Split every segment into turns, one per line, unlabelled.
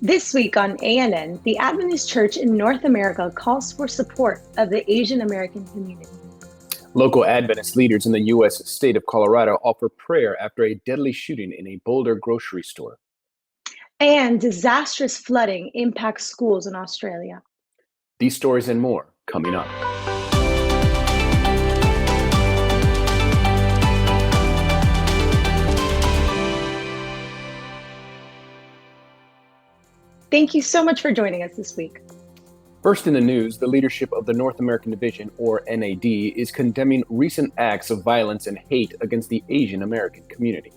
This week on ANN, the Adventist Church in North America calls for support of the Asian American community.
Local Adventist leaders in the U.S. state of Colorado offer prayer after a deadly shooting in a Boulder grocery store.
And disastrous flooding impacts schools in Australia.
These stories and more coming up.
Thank you so much for joining us this week.
First in the news, the leadership of the North American Division, or NAD, is condemning recent acts of violence and hate against the Asian American community.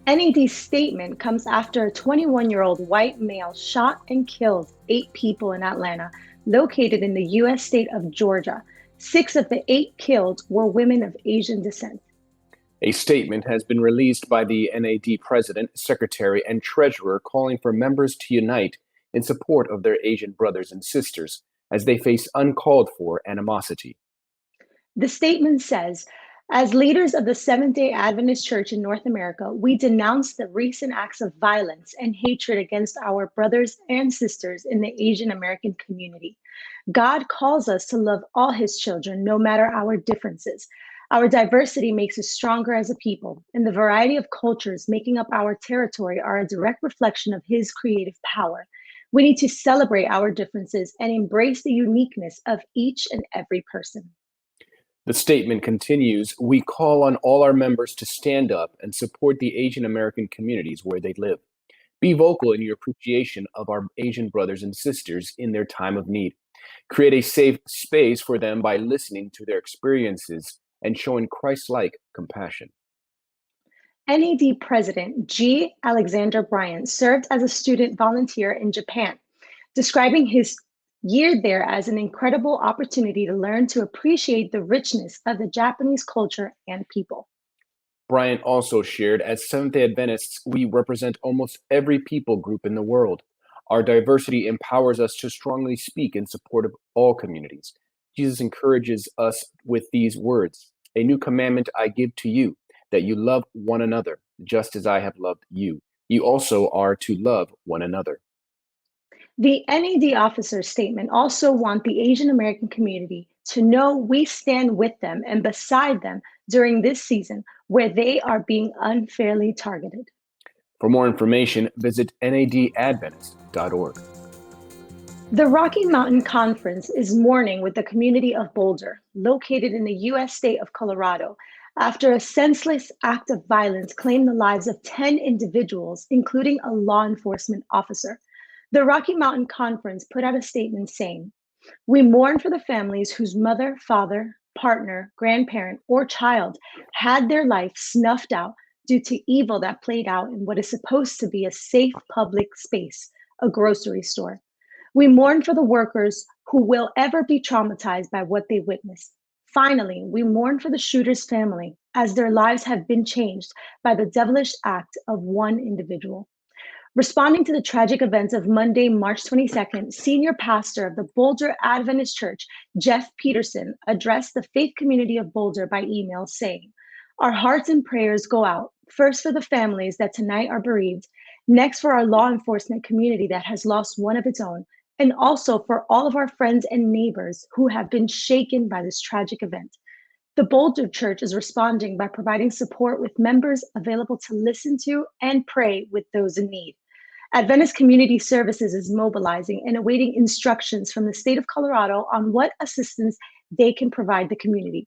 NAD's statement comes after a 21-year-old white male shot and killed 8 people in Atlanta, located in the U.S. state of Georgia. 6 of the 8 killed were women of Asian descent.
A statement has been released by the NAD president, secretary, and treasurer calling for members to unite in support of their Asian brothers and sisters as they face uncalled for animosity.
The statement says, as leaders of the Seventh-day Adventist Church in North America, we denounce the recent acts of violence and hatred against our brothers and sisters in the Asian American community. God calls us to love all his children, no matter our differences. Our diversity makes us stronger as a people, and the variety of cultures making up our territory are a direct reflection of his creative power. We need to celebrate our differences and embrace the uniqueness of each and every person.
The statement continues, we call on all our members to stand up and support the Asian American communities where they live. Be vocal in your appreciation of our Asian brothers and sisters in their time of need. Create a safe space for them by listening to their experiences and showing Christ-like compassion.
NAD President G. Alexander Bryant served as a student volunteer in Japan, describing his year there as an incredible opportunity to learn to appreciate the richness of the Japanese culture and people.
Bryant also shared, as Seventh-day Adventists, we represent almost every people group in the world. Our diversity empowers us to strongly speak in support of all communities. Jesus encourages us with these words, a new commandment I give to you, that you love one another, just as I have loved you. You also are to love one another.
The NAD officer's statement also want the Asian American community to know we stand with them and beside them during this season where they are being unfairly targeted.
For more information, visit nadadventist.org.
The Rocky Mountain Conference is mourning with the community of Boulder, located in the U.S. state of Colorado, after a senseless act of violence claimed the lives of 10 individuals, including a law enforcement officer. The Rocky Mountain Conference put out a statement saying, we mourn for the families whose mother, father, partner, grandparent, or child had their life snuffed out due to evil that played out in what is supposed to be a safe public space, a grocery store. We mourn for the workers who will ever be traumatized by what they witnessed. Finally, we mourn for the shooter's family as their lives have been changed by the devilish act of one individual. Responding to the tragic events of Monday, March 22nd, senior pastor of the Boulder Adventist Church, Jeff Peterson, addressed the faith community of Boulder by email saying, our hearts and prayers go out, first for the families that tonight are bereaved, next for our law enforcement community that has lost one of its own, and also for all of our friends and neighbors who have been shaken by this tragic event. The Boulder Church is responding by providing support with members available to listen to and pray with those in need. Adventist Community Services is mobilizing and awaiting instructions from the state of Colorado on what assistance they can provide the community.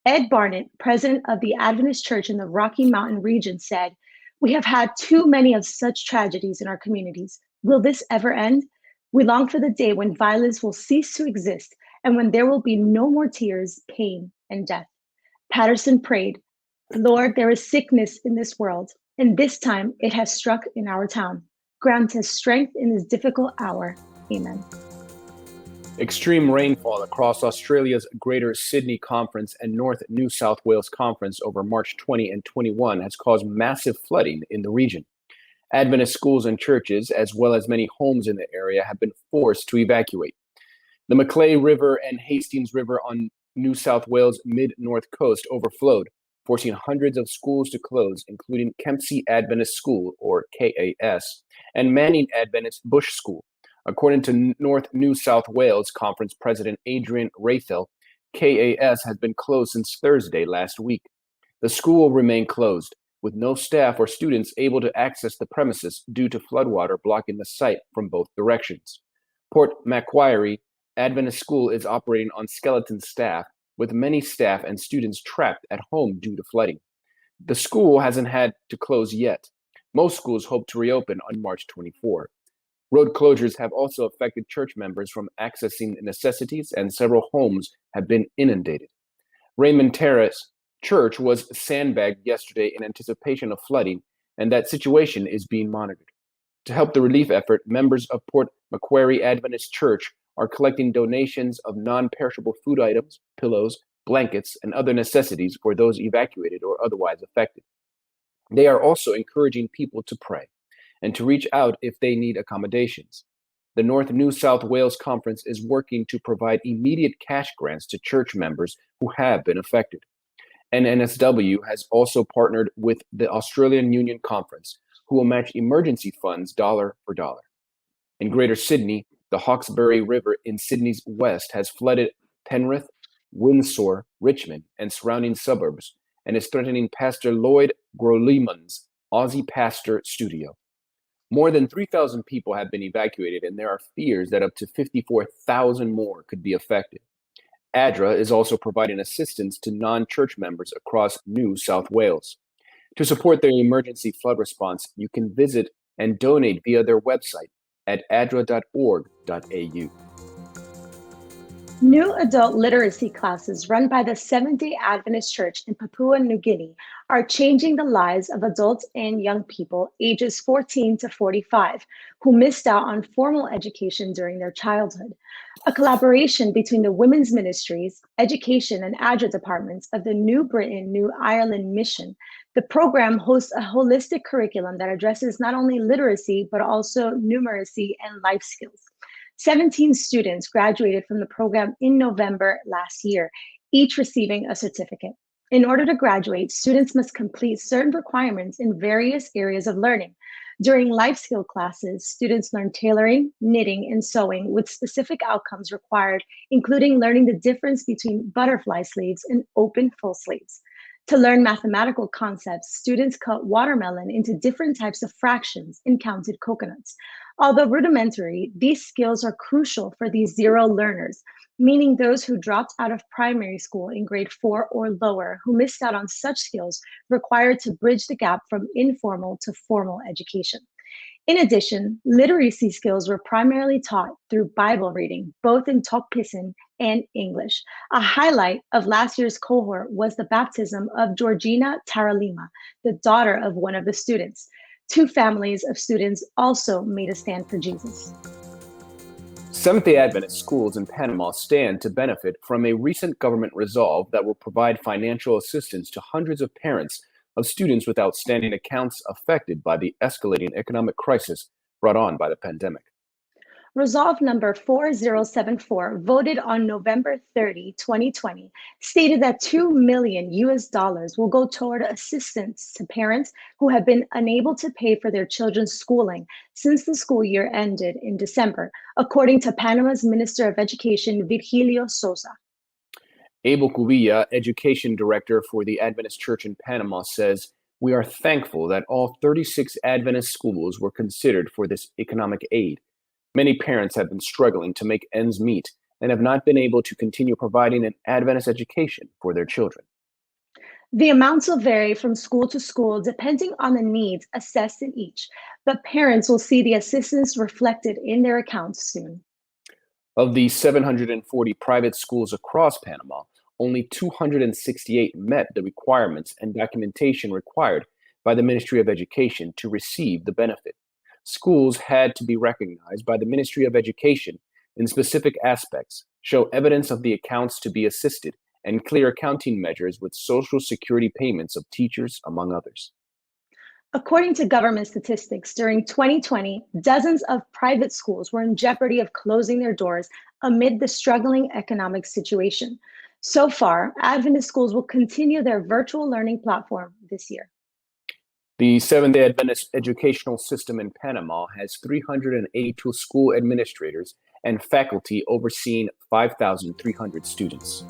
Ed Barnett, president of the Adventist Church in the Rocky Mountain region, said, we have had too many of such tragedies in our communities. Will this ever end? We long for the day when violence will cease to exist and when there will be no more tears, pain, and death. Patterson prayed, Lord, there is sickness in this world, and this time it has struck in our town. Grant us strength in this difficult hour. Amen.
Extreme rainfall across Australia's Greater Sydney Conference and North New South Wales Conference over March 20 and 21 has caused massive flooding in the region. Adventist schools and churches, as well as many homes in the area, have been forced to evacuate. The Macleay River and Hastings River on New South Wales mid-north coast overflowed, forcing hundreds of schools to close, including Kempsey Adventist School, or KAS, and Manning Adventist Bush School. According to North New South Wales Conference President Adrian Rathel, KAS has been closed since Thursday last week. The school will remain closed, with no staff or students able to access the premises due to floodwater blocking the site from both directions. Port Macquarie Adventist School is operating on skeleton staff, with many staff and students trapped at home due to flooding. The school hasn't had to close yet. Most schools hope to reopen on March 24. Road closures have also affected church members from accessing necessities, and several homes have been inundated. Raymond Terrace Church was sandbagged yesterday in anticipation of flooding, and that situation is being monitored. To help the relief effort, members of Port Macquarie Adventist Church are collecting donations of non-perishable food items, pillows, blankets, and other necessities for those evacuated or otherwise affected. They are also encouraging people to pray and to reach out if they need accommodations. The North New South Wales Conference is working to provide immediate cash grants to church members who have been affected. NNSW has also partnered with the Australian Union Conference, who will match emergency funds dollar for dollar. In Greater Sydney, the Hawkesbury River in Sydney's west has flooded Penrith, Windsor, Richmond, and surrounding suburbs, and is threatening Pastor Lloyd Groleman's Aussie Pastor Studio. More than 3,000 people have been evacuated, and there are fears that up to 54,000 more could be affected. ADRA is also providing assistance to non-church members across New South Wales. To support their emergency flood response, you can visit and donate via their website at adra.org.au.
New adult literacy classes run by the Seventh-day Adventist Church in Papua New Guinea are changing the lives of adults and young people ages 14 to 45 who missed out on formal education during their childhood. A collaboration between the Women's Ministries, Education, and ADRA departments of the New Britain, New Ireland mission, the program hosts a holistic curriculum that addresses not only literacy, but also numeracy and life skills. 17 students graduated from the program in November last year, each receiving a certificate. In order to graduate, students must complete certain requirements in various areas of learning. During life skill classes, students learn tailoring, knitting, and sewing with specific outcomes required, including learning the difference between butterfly sleeves and open full sleeves. To learn mathematical concepts, students cut watermelon into different types of fractions and counted coconuts. Although rudimentary, these skills are crucial for these zero learners, meaning those who dropped out of primary school in grade 4 or lower, who missed out on such skills required to bridge the gap from informal to formal education. In addition, literacy skills were primarily taught through Bible reading, both in Tokpisin and English. A highlight of last year's cohort was the baptism of Georgina Taralima, the daughter of one of the students. 2 families of students also made a stand for Jesus.
Seventh-day Adventist schools in Panama stand to benefit from a recent government resolve that will provide financial assistance to hundreds of parents of students with outstanding accounts affected by the escalating economic crisis brought on by the pandemic.
Resolve number 4074, voted on November 30, 2020, stated that $2 million will go toward assistance to parents who have been unable to pay for their children's schooling since the school year ended in December, according to Panama's Minister of Education, Virgilio Sosa.
Abel Cubilla, education director for the Adventist Church in Panama, says, "We are thankful that all 36 Adventist schools were considered for this economic aid. Many parents have been struggling to make ends meet and have not been able to continue providing an Adventist education for their children."
The amounts will vary from school to school depending on the needs assessed in each, but parents will see the assistance reflected in their accounts soon.
Of the 740 private schools across Panama, only 268 met the requirements and documentation required by the Ministry of Education to receive the benefit. Schools had to be recognized by the Ministry of Education in specific aspects, show evidence of the accounts to be assisted, and clear accounting measures with Social Security payments of teachers, among others.
According to government statistics, during 2020, dozens of private schools were in jeopardy of closing their doors amid the struggling economic situation. So far, Adventist schools will continue their virtual learning platform this year.
The Seventh-day Adventist educational system in Panama has 382 school administrators and faculty overseeing 5,300 students.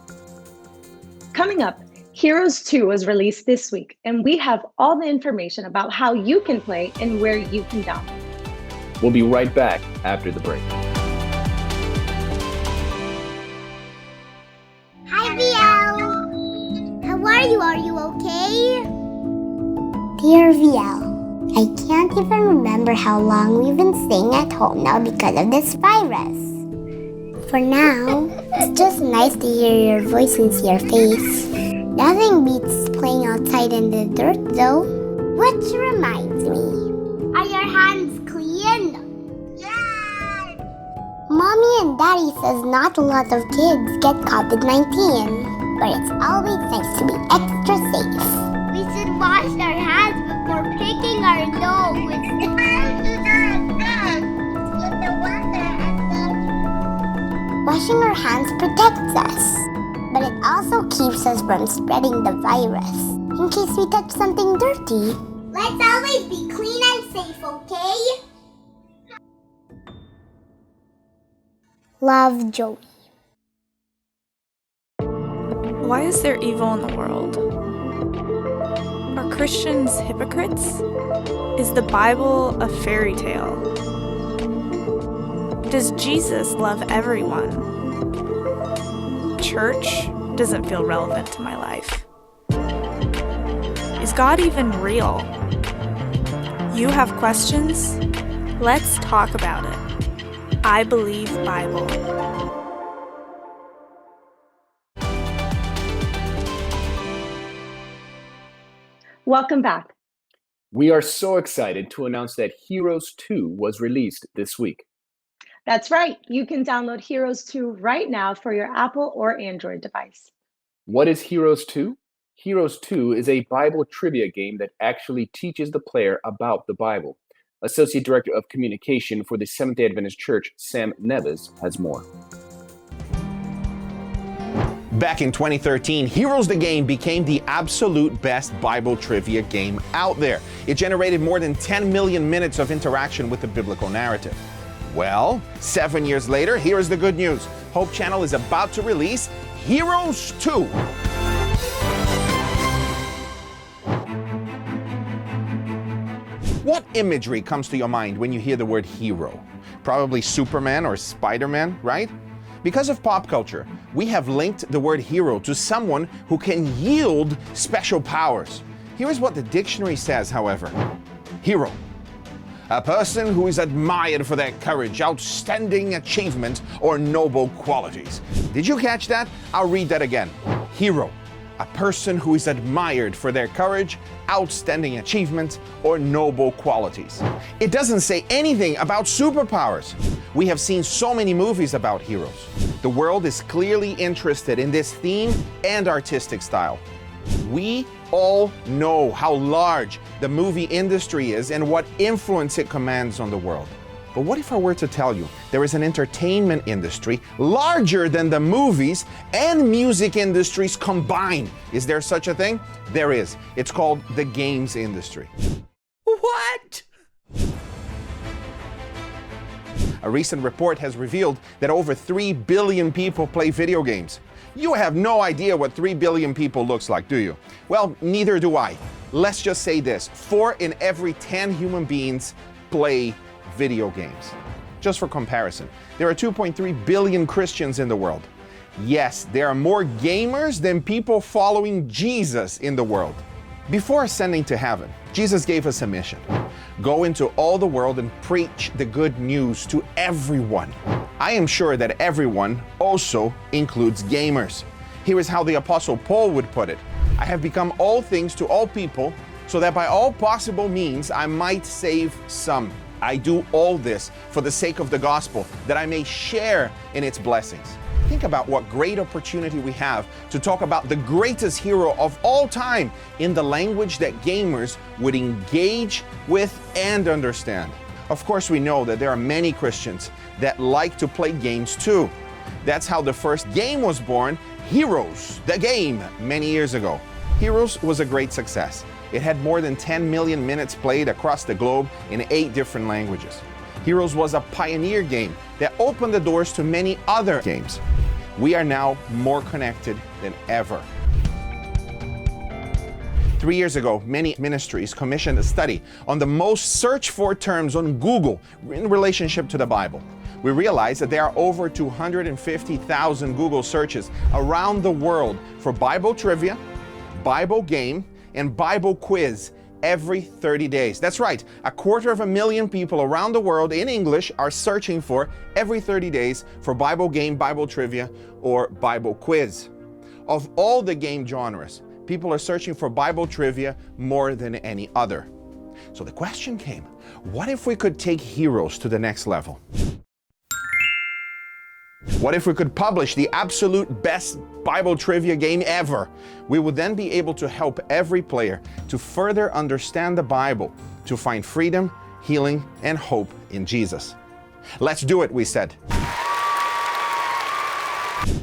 Coming up, Heroes 2 was released this week, and we have all the information about how you can play and where you can download.
We'll be right back after the break.
Hi, VL. How are you? Are you okay? Dear VL, I can't even remember how long we've been staying at home now because of this virus. For now, it's just nice to hear your voice and see your face. Nothing beats playing outside in the dirt, though. Which reminds me, are your hands clean? Yes! Mommy and Daddy says not a lot of kids get COVID-19, but it's always nice to be extra safe. We should wash our hands before picking our nose. Washing our hands protects us, but it also keeps us from spreading the virus in case we touch something dirty. Let's always be clean and safe, okay? Love, Joey.
Why is there evil in the world? Are Christians hypocrites? Is the Bible a fairy tale? Does Jesus love everyone? Church doesn't feel relevant to my life. Is God even real? You have questions? Let's talk about it. I Believe Bible.
Welcome back.
We are so excited to announce that Heroes 2 was released this week.
That's right. You can download Heroes 2 right now for your Apple or Android device.
What is Heroes 2? Heroes 2 is a Bible trivia game that actually teaches the player about the Bible. Associate Director of Communication for the Seventh-day Adventist Church, Sam Neves, has more.
Back in 2013, Heroes the Game became the absolute best Bible trivia game out there. It generated more than 10 million minutes of interaction with the biblical narrative. Well, 7 years later, here's the good news. Hope Channel is about to release Heroes 2. What imagery comes to your mind when you hear the word hero? Probably Superman or Spider-Man, right? Because of pop culture, we have linked the word hero to someone who can yield special powers. Here's what the dictionary says, however. Hero. A person who is admired for their courage, outstanding achievement, or noble qualities. Did you catch that? I'll read that again. Hero. A person who is admired for their courage, outstanding achievement, or noble qualities. It doesn't say anything about superpowers. We have seen so many movies about heroes. The world is clearly interested in this theme and artistic style. We all know how large the movie industry is and what influence it commands on the world. But what if I were to tell you there is an entertainment industry larger than the movies and music industries combined? Is there such a thing? There is. It's called the games industry. What? A recent report has revealed that over 3 billion people play video games. You have no idea what 3 billion people looks like, do you? Well, neither do I. Let's just say this: 4 in every 10 human beings play video games. Just for comparison, there are 2.3 billion Christians in the world. Yes, there are more gamers than people following Jesus in the world. Before ascending to heaven, Jesus gave us a mission. Go into all the world and preach the good news to everyone. I am sure that everyone also includes gamers. Here is how the Apostle Paul would put it. I have become all things to all people, so that by all possible means I might save some. I do all this for the sake of the gospel, that I may share in its blessings. Think about what great opportunity we have to talk about the greatest hero of all time in the language that gamers would engage with and understand. Of course, we know that there are many Christians that like to play games too. That's how the first game was born, Heroes, the game, many years ago. Heroes was a great success. It had more than 10 million minutes played across the globe in 8 different languages. Heroes was a pioneer game that opened the doors to many other games. We are now more connected than ever. 3 years ago, many ministries commissioned a study on the most searched for terms on Google in relationship to the Bible. We realized that there are over 250,000 Google searches around the world for Bible trivia, Bible game, and Bible quiz every 30 days. That's right, 250,000 people around the world in English are searching for every 30 days for Bible game, Bible trivia, or Bible quiz. Of all the game genres, people are searching for Bible trivia more than any other. So the question came, what if we could take Heroes to the next level? What if we could publish the absolute best Bible trivia game ever? We would then be able to help every player to further understand the Bible, to find freedom, healing, and hope in Jesus. Let's do it, we said.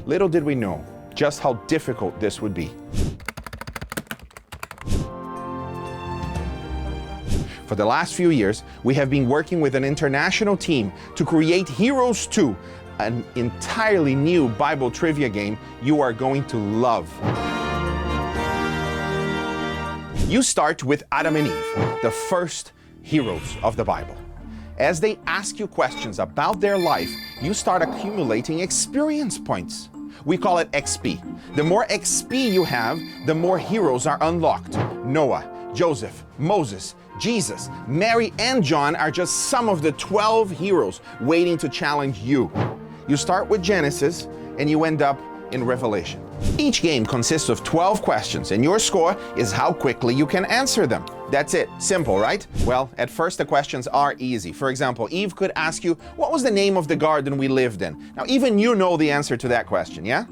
Little did we know just how difficult this would be. For the last few years, we have been working with an international team to create Heroes 2, an entirely new Bible trivia game you are going to love. You start with Adam and Eve, the first heroes of the Bible. As they ask you questions about their life, you start accumulating experience points. We call it XP. The more XP you have, the more heroes are unlocked. Noah, Joseph, Moses, Jesus, Mary, and John are just some of the 12 heroes waiting to challenge you. You start with Genesis and you end up in Revelation. Each game consists of 12 questions and your score is how quickly you can answer them. That's it. Simple, right? Well, at first the questions are easy. For example, Eve could ask you, what was the name of the garden we lived in? Now, even you know the answer to that question, yeah?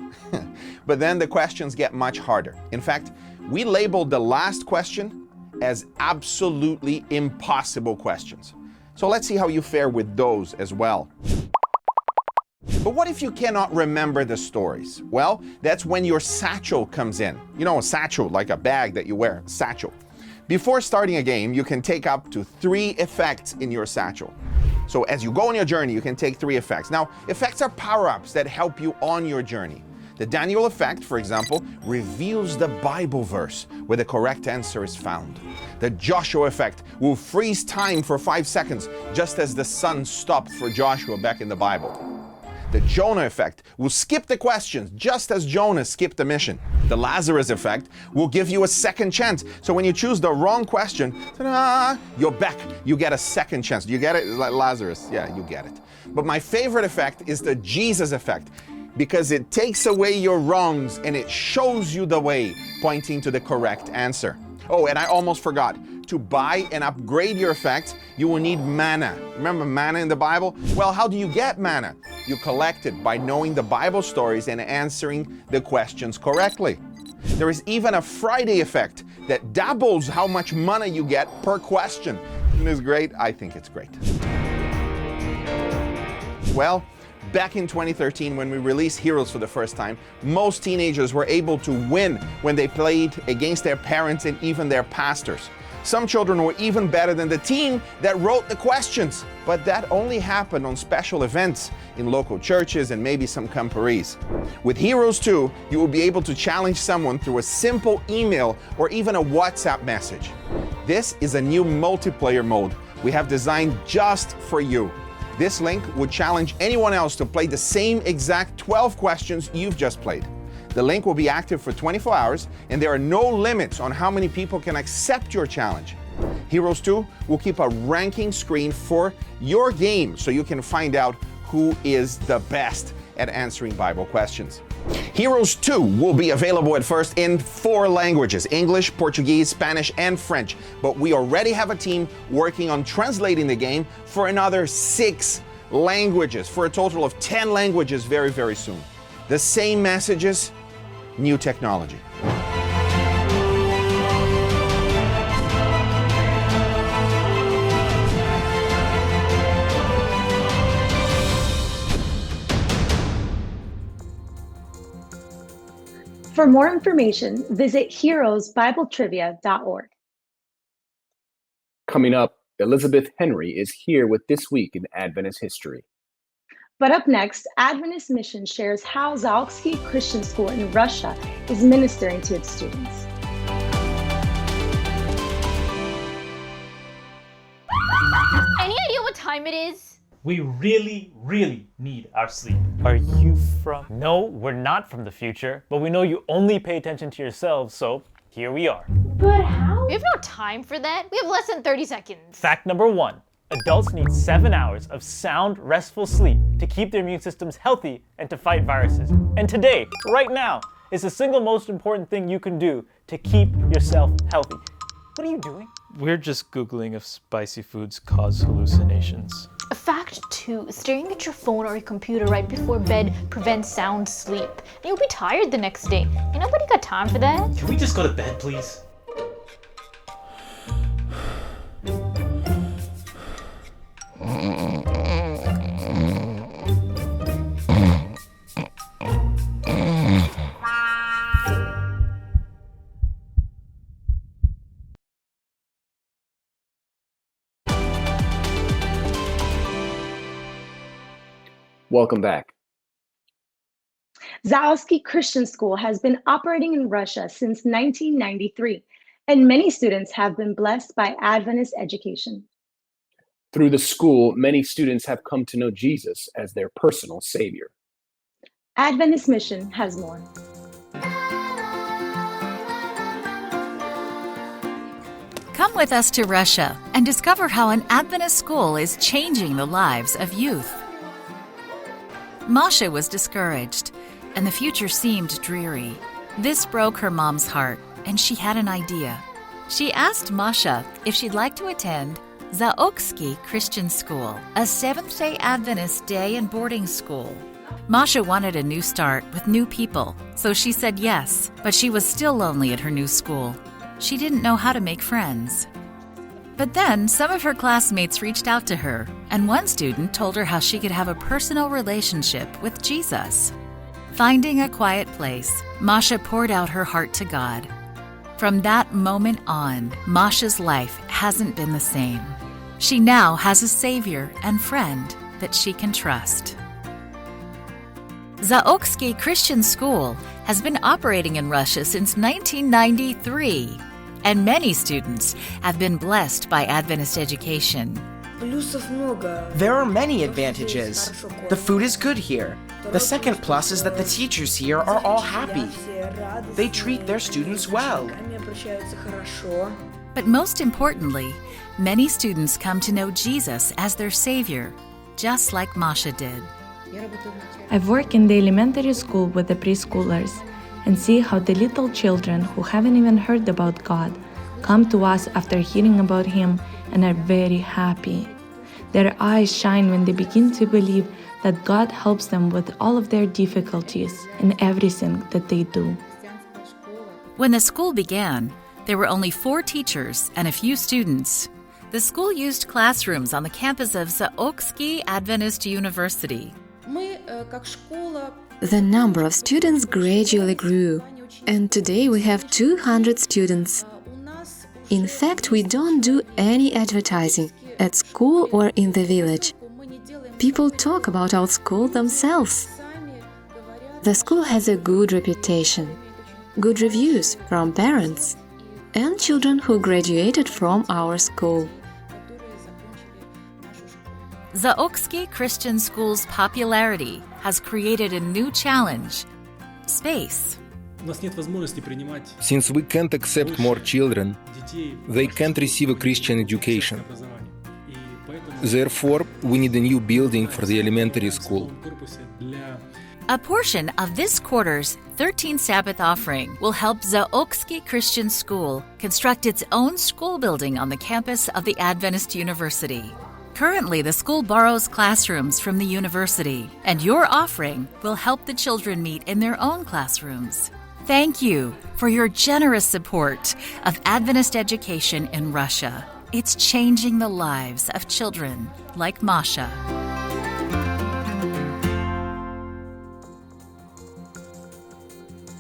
But then the questions get much harder. In fact, we labeled the last question as absolutely impossible questions. So let's see how you fare with those as well. But what if you cannot remember the stories? Well, that's when your satchel comes in. You know, a satchel, like a bag that you wear, satchel. Before starting a game, you can take up to 3 effects in your satchel. So as you go on your journey, you can take 3 effects. Now, effects are power-ups that help you on your journey. The Daniel effect, for example, reveals the Bible verse where the correct answer is found. The Joshua effect will freeze time for 5 seconds, just as the sun stopped for Joshua back in the Bible. The Jonah effect will skip the questions, just as Jonah skipped the mission. The Lazarus effect will give you a second chance. So when you choose the wrong question, ta-da, you're back. You get a second chance. Do you get it? It's like Lazarus. Yeah, you get it. But my favorite effect is the Jesus effect, because it takes away your wrongs and it shows you the way, pointing to the correct answer. Oh, and I almost forgot. To buy and upgrade your effects, you will need mana. Remember mana in the Bible? Well, how do you get mana? You collect it by knowing the Bible stories and answering the questions correctly. There is even a Friday effect that doubles how much mana you get per question. Isn't this great? I think it's great. Well, back in 2013, when we released Heroes for the first time, most teenagers were able to win when they played against their parents and even their pastors. Some children were even better than the team that wrote the questions. But that only happened on special events in local churches and maybe some camporees. With Heroes 2, you will be able to challenge someone through a simple email or even a WhatsApp message. This is a new multiplayer mode we have designed just for you. This link would challenge anyone else to play the same exact 12 questions you've just played. The link will be active for 24 hours, and there are no limits on how many people can accept your challenge. Heroes 2 will keep a ranking screen for your game so you can find out who is the best at answering Bible questions. Heroes 2 will be available at first in 4 languages, English, Portuguese, Spanish, and French. But we already have a team working on translating the game for another 6 languages, for a total of 10 languages very, very soon. The same messages, new technology.
For more information, visit heroesbibletrivia.org.
Coming up, Elizabeth Henry is here with This Week in Adventist History.
But up next, Adventist Mission shares how Zaoksky Christian School in Russia is ministering to its students.
Any idea what time it is?
We really, really need our sleep.
Are you from? No, we're not from the future, but we know you only pay attention to yourselves, so here we are.
But how? We have no time for that. We have less than 30 seconds.
Fact number 1. Adults need 7 hours of sound, restful sleep to keep their immune systems healthy and to fight viruses. And today, right now, is the single most important thing you can do to keep yourself healthy. What are you doing?
We're just Googling if spicy foods cause hallucinations.
Fact 2. Staring at your phone or your computer right before bed prevents sound sleep. And you'll be tired the next day. And nobody got time for that.
Can we just go to bed, please?
Welcome back.
Zaoksky Christian School has been operating in Russia since 1993, and many students have been blessed by Adventist education.
Through the school, many students have come to know Jesus as their personal Savior.
Adventist Mission has more.
Come with us to Russia and discover how an Adventist school is changing the lives of youth. Masha was discouraged, and the future seemed dreary. This broke her mom's heart, and she had an idea. She asked Masha if she'd like to attend Zaoksky Christian School, a Seventh-day Adventist day and boarding school. Masha wanted a new start with new people, so she said yes, but she was still lonely at her new school. She didn't know how to make friends. But then some of her classmates reached out to her, and one student told her how she could have a personal relationship with Jesus. Finding a quiet place, Masha poured out her heart to God. From that moment on, Masha's life hasn't been the same. She now has a savior and friend that she can trust. Zaoksky Christian School has been operating in Russia since 1993, and many students have been blessed by Adventist education.
There are many advantages. The food is good here. The second plus is that the teachers here are all happy. They treat their students well.
But most importantly, many students come to know Jesus as their Savior, just like Masha did.
I've worked in the elementary school with the preschoolers and see how the little children who haven't even heard about God come to us after hearing about Him and are very happy. Their eyes shine when they begin to believe that God helps them with all of their difficulties in everything that they do.
When the school began, there were only 4 teachers and a few students. The school used classrooms on the campus of Zaoksky Adventist University.
The number of students gradually grew, and today we have 200 students. In fact, we don't do any advertising at school or in the village. People talk about our school themselves. The school has a good reputation, good reviews from parents and children who graduated from our school.
Zaoksky Christian School's popularity has created a new challenge: space.
Since we can't accept more children, they can't receive a Christian education. Therefore, we need a new building for the elementary school.
A portion of this quarter's 13th Sabbath offering will help Zaoksky Christian School construct its own school building on the campus of the Adventist University. Currently, the school borrows classrooms from the university, and your offering will help the children meet in their own classrooms. Thank you for your generous support of Adventist education in Russia. It's changing the lives of children like Masha.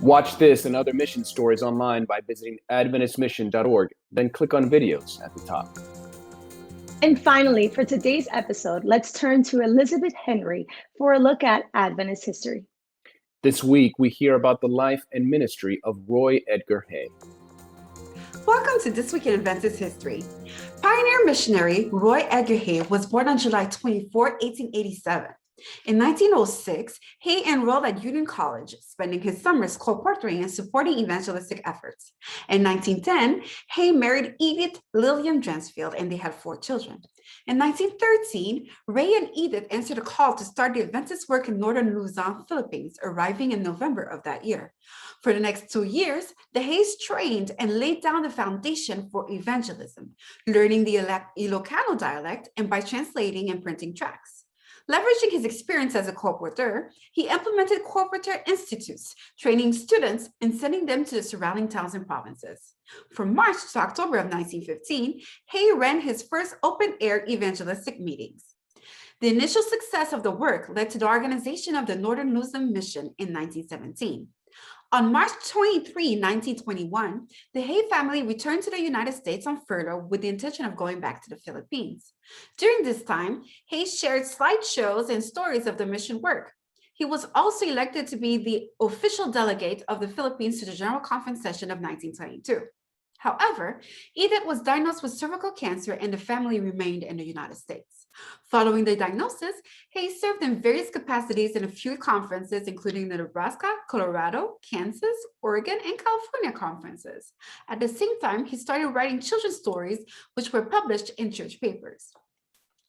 Watch this and other mission stories online by visiting adventistmission.org, then click on videos at the top.
And finally, for today's episode, let's turn to Elizabeth Henry for a look at Adventist history.
This week, we hear about the life and ministry of Roy Edgar Hay.
Welcome to This Week in Adventist History. Pioneer missionary Roy Edgar Hay was born on July 24, 1887. In 1906, Hay enrolled at Union College, spending his summers colporting and supporting evangelistic efforts. In 1910, Hay married Edith Lillian Dransfield, and they had 4 children. In 1913, Ray and Edith answered a call to start the Adventist work in northern Luzon, Philippines, arriving in November of that year. For the next 2 years, the Hays trained and laid down the foundation for evangelism, learning the Ilocano dialect and by translating and printing tracts. Leveraging his experience as a colporteur, he implemented colporteur institutes, training students and sending them to the surrounding towns and provinces. From March to October of 1915, Hay ran his first open-air evangelistic meetings. The initial success of the work led to the organization of the Northern Luzon Mission in 1917. On March 23, 1921, the Hay family returned to the United States on furlough with the intention of going back to the Philippines. During this time, Hay shared slideshows and stories of the mission work. He was also elected to be the official delegate of the Philippines to the General Conference session of 1922. However, Edith was diagnosed with cervical cancer and the family remained in the United States. Following the diagnosis, Hay served in various capacities in a few conferences, including the Nebraska, Colorado, Kansas, Oregon, and California conferences. At the same time, he started writing children's stories, which were published in church papers.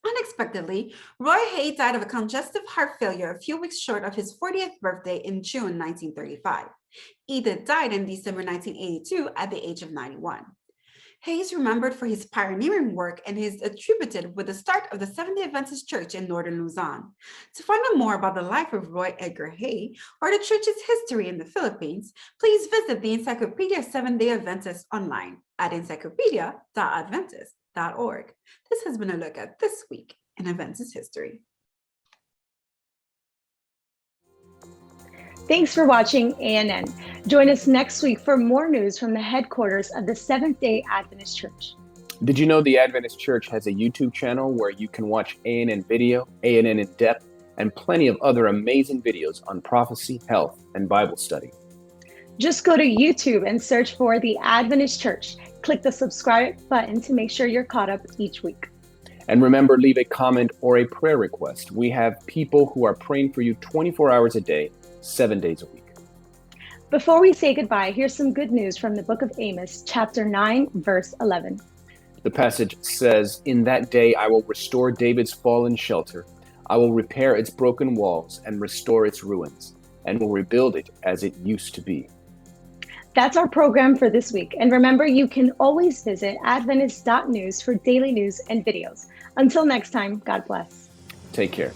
Unexpectedly, Roy Hay died of a congestive heart failure a few weeks short of his 40th birthday in June 1935. Edith died in December 1982 at the age of 91. Hay is remembered for his pioneering work and is attributed with the start of the Seventh-day Adventist Church in northern Luzon. To find out more about the life of Roy Edgar Hay or the church's history in the Philippines, please visit the Encyclopedia of Seventh-day Adventists online at encyclopedia.adventist.org. This has been a look at This Week in Adventist History.
Thanks for watching ANN. Join us next week for more news from the headquarters of the Seventh-day Adventist Church.
Did you know the Adventist Church has a YouTube channel where you can watch ANN Video, ANN In Depth, and plenty of other amazing videos on prophecy, health, and Bible study?
Just go to YouTube and search for the Adventist Church. Click the subscribe button to make sure you're caught up each week.
And remember, leave a comment or a prayer request. We have people who are praying for you 24 hours a day, 7 days a week.
Before we say goodbye, here's some good news from the book of Amos, chapter 9, verse 11.
The passage says, "In that day I will restore David's fallen shelter. I will repair its broken walls and restore its ruins, and will rebuild it as it used to be."
That's our program for this week. And remember, you can always visit adventist.news for daily news and videos. Until next time, God bless.
Take care.